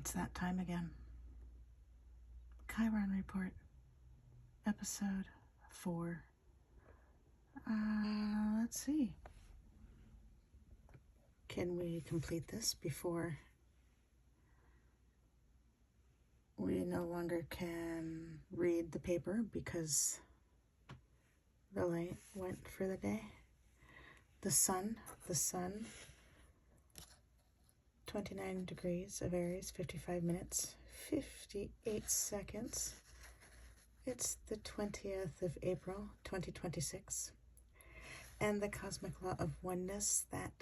It's that time again. Chiron Report, episode 4. Let's see. Can we complete this before we no longer can read the paper because the light went for the day? The sun, 29 degrees of Aries, 55 minutes, 58 seconds. It's the 20th of April, 2026. And the cosmic law of oneness, that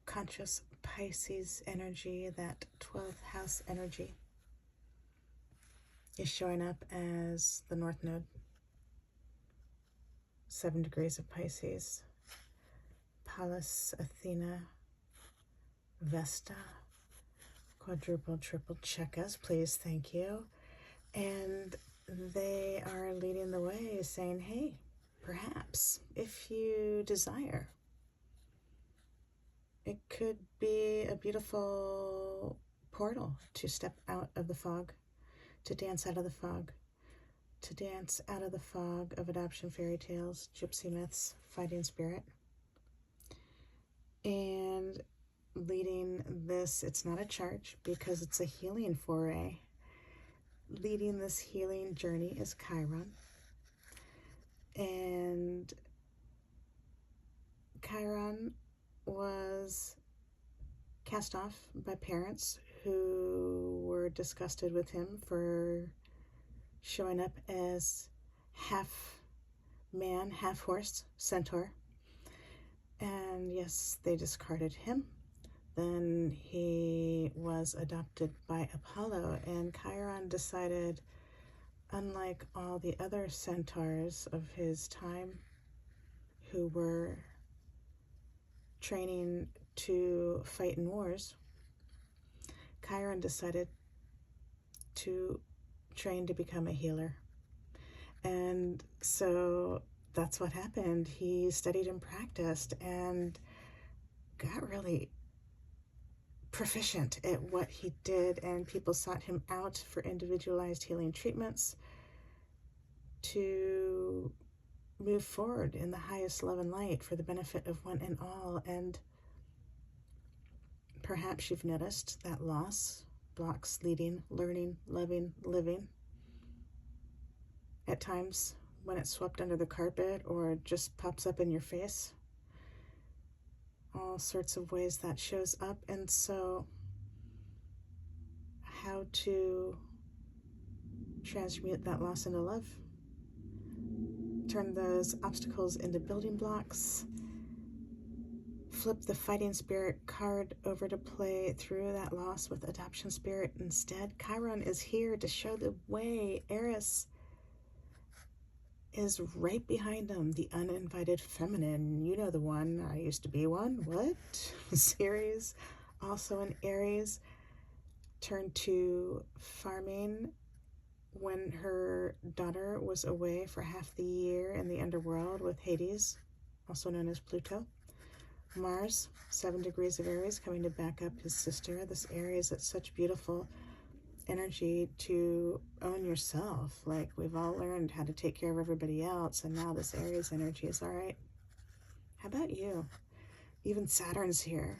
conscious Pisces energy, that 12th house energy, is showing up as the North Node. 7 degrees of Pisces. Pallas, Athena, Vesta, quadruple, triple, check us, please, thank you. And they are leading the way, saying, hey, perhaps, if you desire, it could be a beautiful portal to step out of the fog, to dance out of the fog, to dance out of the fog of adoption fairy tales, gypsy myths, fighting spirit. And leading this, it's not a charge because it's a healing foray. Leading this healing journey is Chiron. And Chiron was cast off by parents who were disgusted with him for showing up as half man, half horse, centaur. And yes, they discarded him. Then he was adopted by Apollo, and Chiron decided, unlike all the other centaurs of his time who were training to fight in wars, Chiron decided to train to become a healer. And so that's what happened. He studied and practiced and got really proficient at what he did, and people sought him out for individualized healing treatments to move forward in the highest love and light for the benefit of one and all. And perhaps you've noticed that loss blocks leading, learning, loving, living. At times when it's swept under the carpet or just pops up in your face. All sorts of ways that shows up. And so how to transmute that loss into love, turn those obstacles into building blocks, flip the fighting spirit card over to play through that loss with adoption spirit instead. Chiron is here to show the way. Eris is right behind him, the uninvited feminine. You know the one, I used to be one, what? Series, also in Aries, turned to farming when her daughter was away for half the year in the underworld with Hades, also known as Pluto. Mars, 7 degrees of Aries, coming to back up his sister. This Aries, it's such beautiful energy to own yourself. Like, we've all learned how to take care of everybody else, and now this Aries energy is all right. How about you? Even Saturn's here.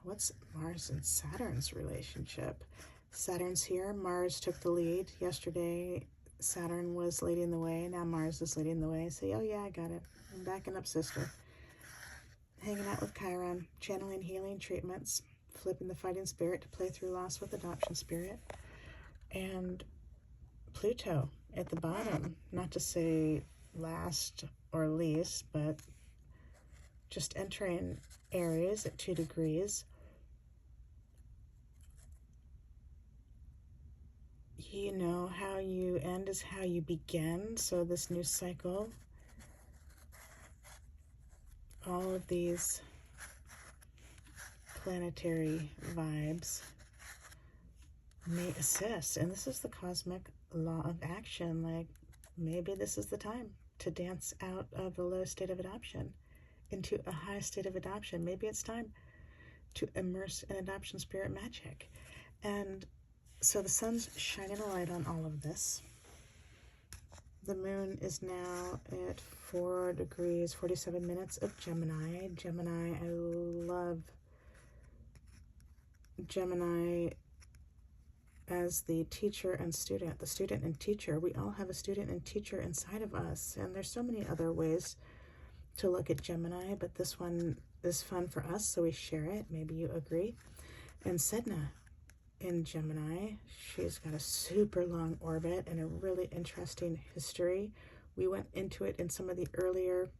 What's Mars and Saturn's relationship? Saturn's here. Mars took the lead. Yesterday, Saturn was leading the way. Now Mars is leading the way. So, oh yeah, I got it. I'm backing up, sister. Hanging out with Chiron, channeling healing treatments, flipping the fighting spirit to play through loss with adoption spirit. And Pluto at the bottom, not to say last or least, but just entering Aries at 2 degrees. You know, how you end is how you begin. So this new cycle, all of these planetary vibes may assist. And this is the cosmic law of action. Like, maybe this is the time to dance out of the low state of adoption into a high state of adoption. Maybe it's time to immerse in adoption spirit magic. And So the sun's shining a light on all of this. The moon is now at 4 degrees, 47 minutes of Gemini. Gemini, I love Gemini as the teacher and student, the student and teacher. We all have a student and teacher inside of us, and there's so many other ways to look at Gemini, but this one is fun for us, so we share it. Maybe you agree. And Sedna in Gemini, she's got a super long orbit and a really interesting history. We went into it in some of the earlier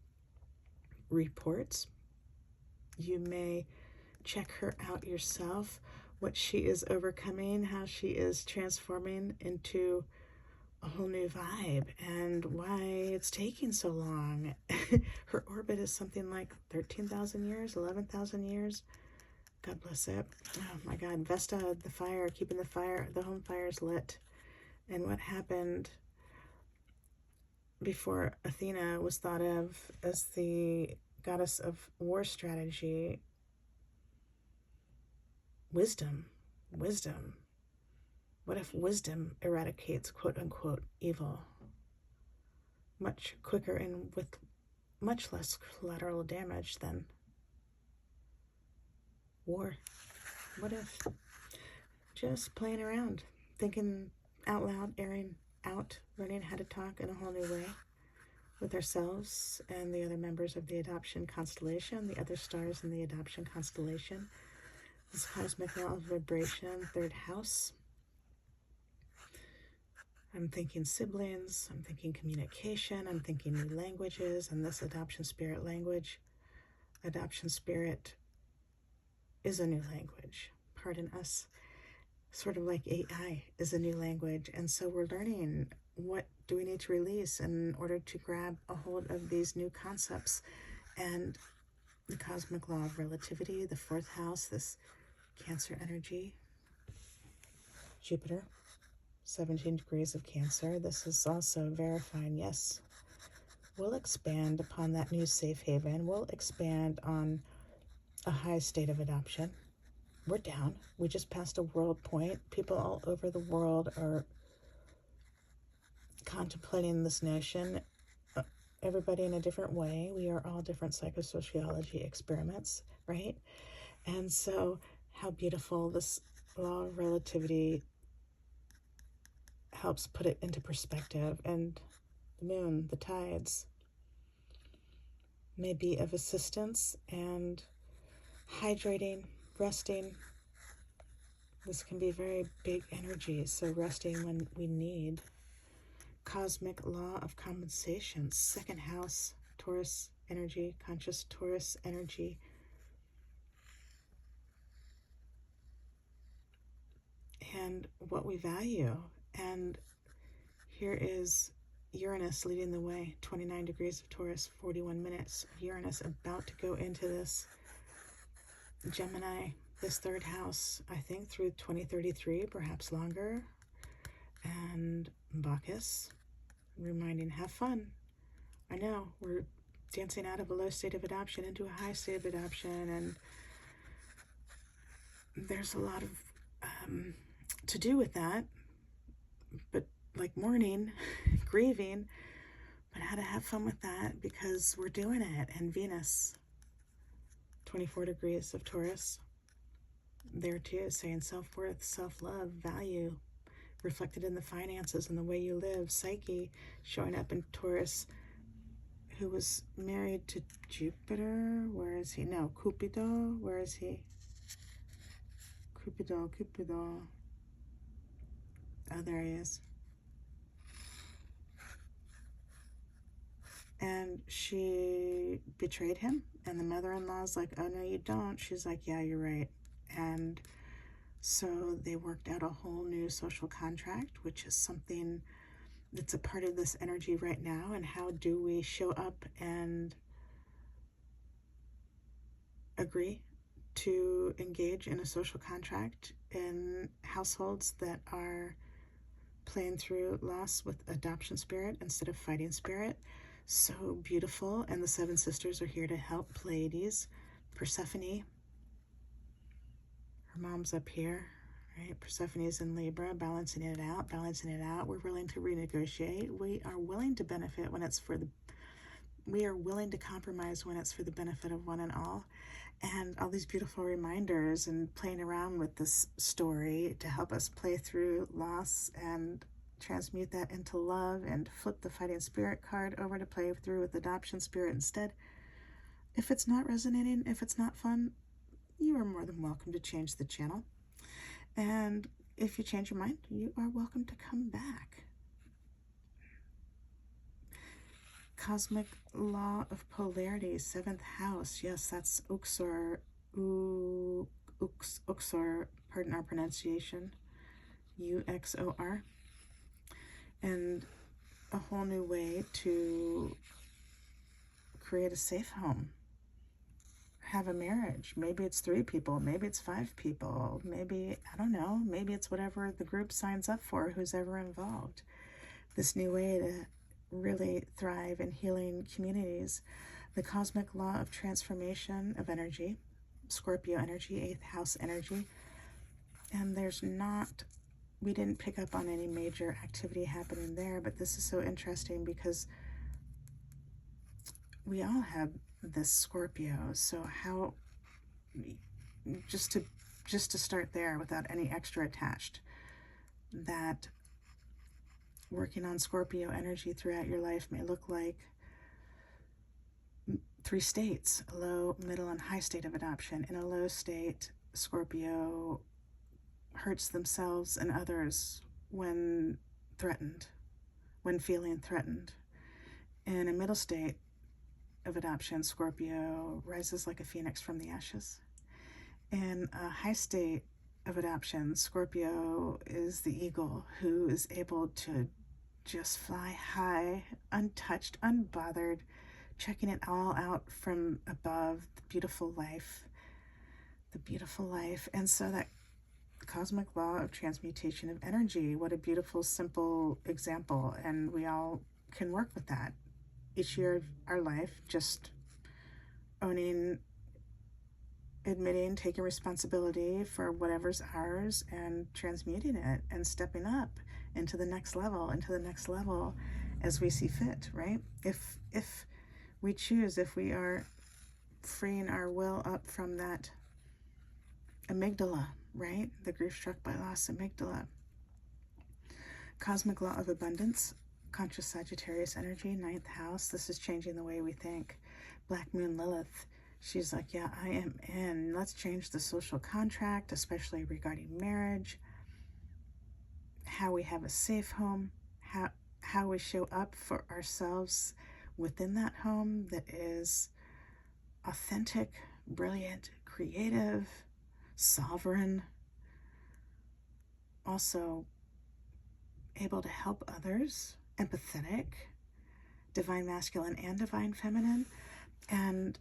reports. You may check her out yourself, what she is overcoming, how she is transforming into a whole new vibe, and why it's taking so long. Her orbit is something like 13,000 years, 11,000 years. God bless it. Oh my God, Vesta, the fire, keeping the home fires lit. And what happened before Athena was thought of as the goddess of war strategy? Wisdom. What if wisdom eradicates quote unquote evil much quicker and with much less collateral damage than war? What if? Just playing around, thinking out loud, airing out, learning how to talk in a whole new way with ourselves and the other members of the adoption constellation, the other stars in the adoption constellation. This cosmic law of vibration, third house. I'm thinking siblings, I'm thinking communication, I'm thinking new languages, and this adoption spirit language. Adoption spirit is a new language. Pardon us. Sort of like AI is a new language. And so we're learning, what do we need to release in order to grab a hold of these new concepts? And the cosmic law of relativity, the fourth house, this Cancer energy, Jupiter, 17 degrees of Cancer. This is also verifying, yes, we'll expand upon that new safe haven. We'll expand on a high state of adoption. We're down. We just passed a world point. People all over the world are contemplating this notion. Everybody in a different way. We are all different psychosociology experiments, right? And so how beautiful this law of relativity helps put it into perspective. And the moon, the tides, may be of assistance and hydrating, resting. This can be very big energy, so resting when we need. Cosmic law of compensation, second house, Taurus energy, conscious Taurus energy. And what we value. And here is Uranus leading the way, 29 degrees of Taurus, 41 minutes. Uranus about to go into this Gemini, this third house, I think through 2033, perhaps longer. And Bacchus, reminding, have fun. I know, we're dancing out of a low state of adoption into a high state of adoption, and there's a lot of to do with that, but like mourning, grieving, but how to have fun with that because we're doing it. And Venus, 24 degrees of Taurus, there too, saying self-worth, self-love, value, reflected in the finances and the way you live. Psyche, showing up in Taurus, who was married to Jupiter. Where is he? No, Cupido. Where is he? Cupido. Oh, there he is. And she betrayed him, and the mother-in-law's like, oh no you don't. She's like, yeah, you're right. And so they worked out a whole new social contract, which is something that's a part of this energy right now. And how do we show up and agree to engage in a social contract in households that are playing through loss with adoption spirit instead of fighting spirit? So beautiful. And the seven sisters are here to help. Pleiades, Persephone, her mom's up here, right? Persephone's in Libra, balancing it out, balancing it out. We're willing to renegotiate. We are willing to benefit when it's for the, we are willing to compromise when it's for the benefit of one and all. And all these beautiful reminders and playing around with this story to help us play through loss and transmute that into love and flip the fighting spirit card over to play through with adoption spirit instead. If it's not resonating, if it's not fun, you are more than welcome to change the channel. And if you change your mind, you are welcome to come back. Cosmic Law of Polarity, 7th house. Yes, that's Uxor. Uxor, pardon our pronunciation. Uxor. And a whole new way to create a safe home. Have a marriage. Maybe it's 3 people. Maybe it's 5 people. Maybe, I don't know. Maybe it's whatever the group signs up for, who's ever involved. This new way to really thrive in healing communities. The cosmic law of transformation of energy, Scorpio energy, 8th house energy. And there's not, we didn't pick up on any major activity happening there, but this is so interesting because we all have this Scorpio. So how, just to start there without any extra attached, that working on Scorpio energy throughout your life may look like 3 states: a low, middle, and high state of adoption. In a low state, Scorpio hurts themselves and others when threatened, when feeling threatened. In a middle state of adoption, Scorpio rises like a phoenix from the ashes. In a high state of adoption, Scorpio is the eagle who is able to just fly high, untouched, unbothered, checking it all out from above, the beautiful life. And so that cosmic law of transmutation of energy, what a beautiful, simple example. And we all can work with that each year of our life, just owning, admitting, taking responsibility for whatever's ours and transmuting it and stepping up into the next level as we see fit, right? If we choose, if we are freeing our will up from that amygdala, right? The grief struck by loss amygdala. Cosmic law of abundance, conscious Sagittarius energy, 9th house. This is changing the way we think. Black Moon Lilith. She's like, yeah, I am in. Let's change the social contract, especially regarding marriage, how we have a safe home, how we show up for ourselves within that home that is authentic, brilliant, creative, sovereign, also able to help others, empathetic, divine masculine and divine feminine. And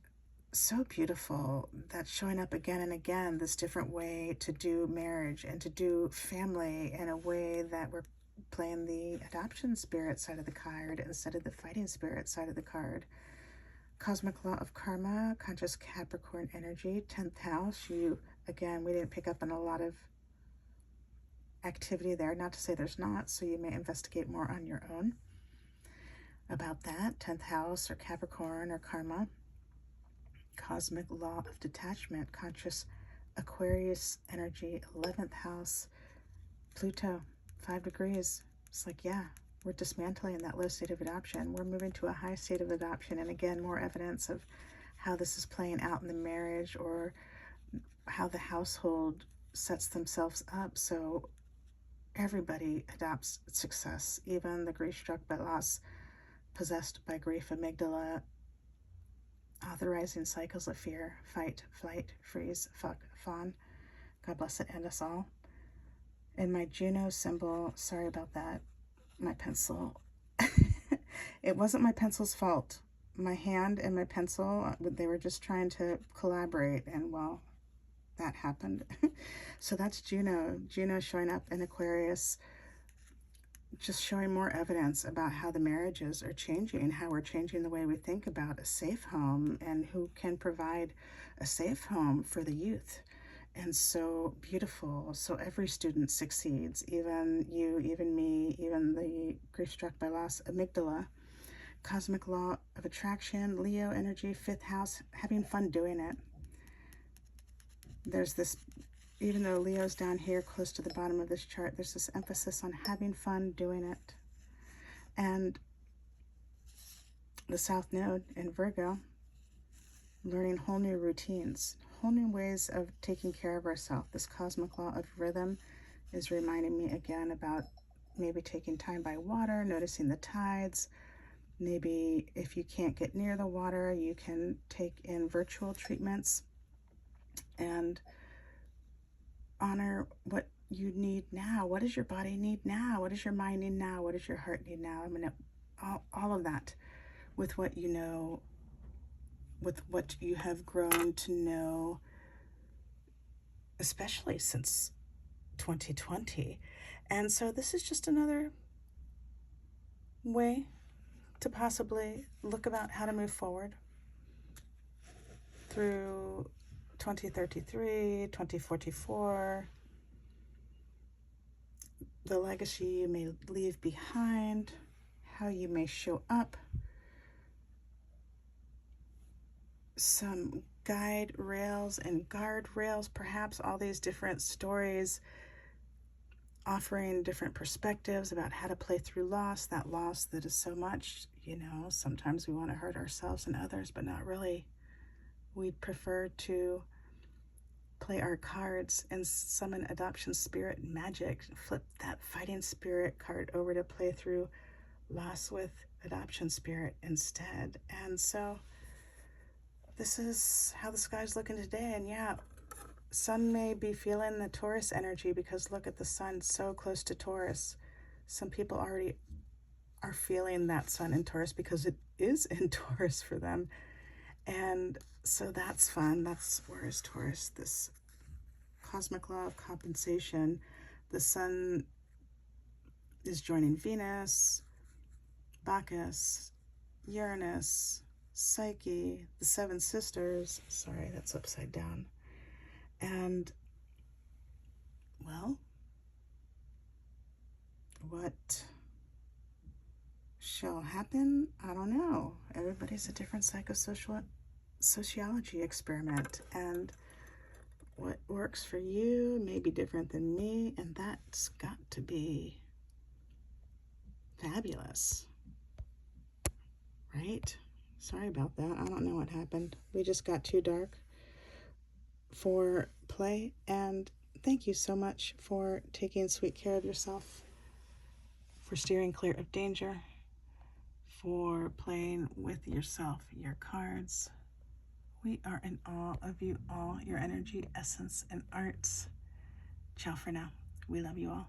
so beautiful that showing up again and again, this different way to do marriage and to do family in a way that we're playing the adoption spirit side of the card instead of the fighting spirit side of the card. Cosmic law of karma, conscious Capricorn energy, 10th house. You, again, we didn't pick up on a lot of activity there, not to say there's not, so you may investigate more on your own about that. 10th house or Capricorn or karma. Cosmic law of detachment, conscious Aquarius energy, 11th house, Pluto, 5 degrees. It's like, yeah, we're dismantling that low state of adoption. We're moving to a high state of adoption. And again, more evidence of how this is playing out in the marriage or how the household sets themselves up so everybody adopts success, even the grief-struck by loss, possessed by grief amygdala, authorizing cycles of fear, fight, flight, freeze, fuck, fawn. God bless it and us all. And my Juno symbol, sorry about that, my pencil. It wasn't my pencil's fault. My hand and my pencil, they were just trying to collaborate, and well, that happened. So that's Juno. Juno showing up in Aquarius, just showing more evidence about how the marriages are changing, how we're changing the way we think about a safe home and who can provide a safe home for the youth and so beautiful. So every student succeeds, even you, even me, even the grief struck by loss amygdala. Cosmic law of attraction, Leo energy, 5th house, having fun doing it. There's this, even though Leo's down here close to the bottom of this chart, there's this emphasis on having fun doing it. And the South Node in Virgo, learning whole new routines, whole new ways of taking care of ourselves. This cosmic law of rhythm is reminding me again about maybe taking time by water, noticing the tides. Maybe if you can't get near the water, you can take in virtual treatments and honor what you need now. What does your body need now? What does your mind need now? What does your heart need now? I mean, all of that with what you know, with what you have grown to know, especially since 2020. And so this is just another way to possibly look about how to move forward through 2033, 2044, the legacy you may leave behind, how you may show up, some guide rails and guard rails, perhaps all these different stories offering different perspectives about how to play through loss, that loss that is so much, sometimes we want to hurt ourselves and others, but not really. We'd prefer to play our cards and summon adoption spirit magic, flip that fighting spirit card over to play through loss with adoption spirit instead. And so this is how the sky's looking today. And yeah, Sun may be feeling the Taurus energy because look at the Sun so close to Taurus. Some people already are feeling that Sun in Taurus because it is in Taurus for them. And so that's fun. Where is Taurus? This cosmic law of compensation. The Sun is joining Venus, Bacchus, Uranus, Psyche, the Seven Sisters. Sorry, that's upside down. And, well, what shall happen? I don't know. Everybody's a different sociology experiment, and what works for you may be different than me, and that's got to be fabulous, right? Sorry about that. I don't know what happened. We just got too dark for play, and thank you so much for taking sweet care of yourself, for steering clear of danger, for playing with yourself, your cards. We are in awe of you all, your energy, essence, and arts. Ciao for now. We love you all.